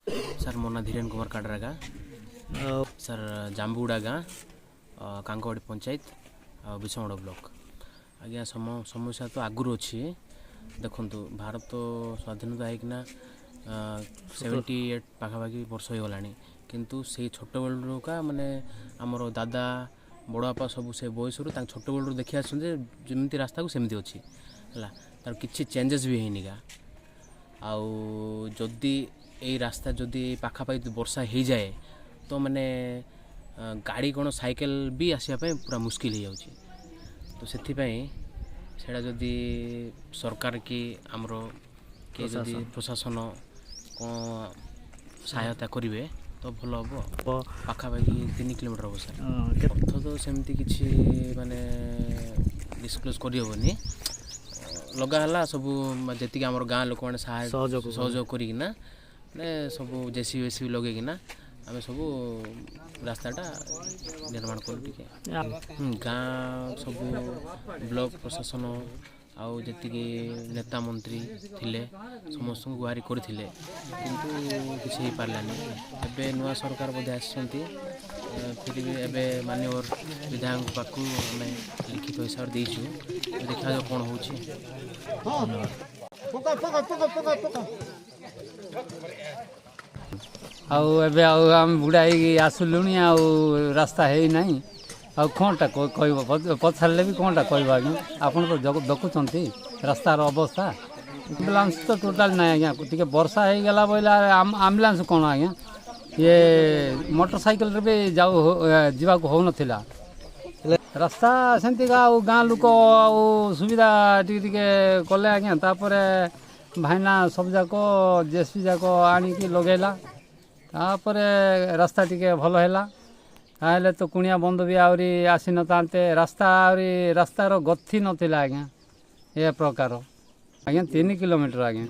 Sir मो ना Dhiren Kumar काडरागा sir जाम्बुगुड़ा गाँ कांकवाड़ी पंचायत विषमगढ़ ब्लॉक आज्ञा समस्या तो आगुरी अच्छी देखु भारत स्वाधीनता होना 78 पाखापाखि वर्ष हो गलानी किंतु से छोट बेलू का माने आमर दादा बड़ापा सब से बयस छोट बेलू देखी आसमी रास्ता को सेमती अच्छी है तार किसी चेंजेस भी है गा आदि यही रास्ता जदि पाखापाखि वर्षा हो जाए तो मैंने गाड़ी कौन साइकेल भी आसापी पूरा मुस्किल हो जाऊँगी तो से जदि सरकार कि आमर किए जदि प्रशासन कौन सहायता करेंगे तो भल हम पाखापाखि 3 किलोमीटर हम सर अर्थ तो सेमती किसी माने डिस्क्लोज करहबनी लगाला सब जी आम गाँ लोक मैंने सहयोग करना सब जेसी वेसी लगेकिना आम सब रास्ताटा निर्माण करूँ टे गाँ सब ब्लॉक प्रशासन आउ जी नेता मंत्री थिले समस्त को गुहारी करते किंतु किसी हो पारानी एबे नुआ सरकार बोधे आसती फिर भी एबे माननीय विधायक पाखु आम लिखित हिसाब से देचु देखा जाओ कौन हो आम बुढ़ा आसलुणी रास्ता है ना कौनटा कह पचारे भी कौनटा कह आज्ञा आप देखुं रास्तार अवस्था आम्बुलांस तो टोटाल ना आज्ञा टी वर्षा हो गला बोला आम्बुलांस कौन आज्ञा ये मोटरसाइकेल भी जावा हो नाला रास्ता सेमती गाँ लोक सुविधा टी कले आज्ञा तापर भाईना सब जाक जेसी जाक आणिकी लगेला तापर रास्ता टी भल है तो कुणिया बंद भी आहरी आसी न रास्ता आहरी रास्तार गति नाला आज्ञा ए प्रकार आज्ञा 3 किलोमीटर आज्ञा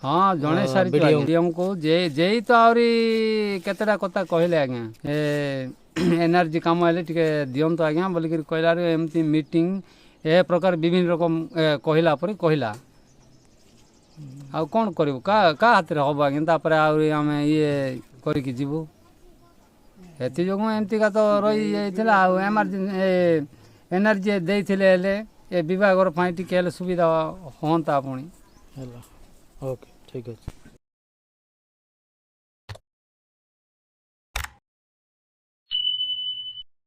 हाँ जड़े सारी डीएम को जे तो आहरी केतेटा कथा कहले आज्ञा एनर्जी काम हेल्ले टे दिंतु आज्ञा बोलिक कहला एमती मीटिंग ए प्रकार विभिन्न रकम कहला पर कहला आ कौन कर हाथ में हम आज्ञा तापर आम ये करके जीवु एति जो एमती का तो रही एमरजेंसी एनर्जी देते ए विभाग टी सुविधा हाँ पुणी ओके ठीक है।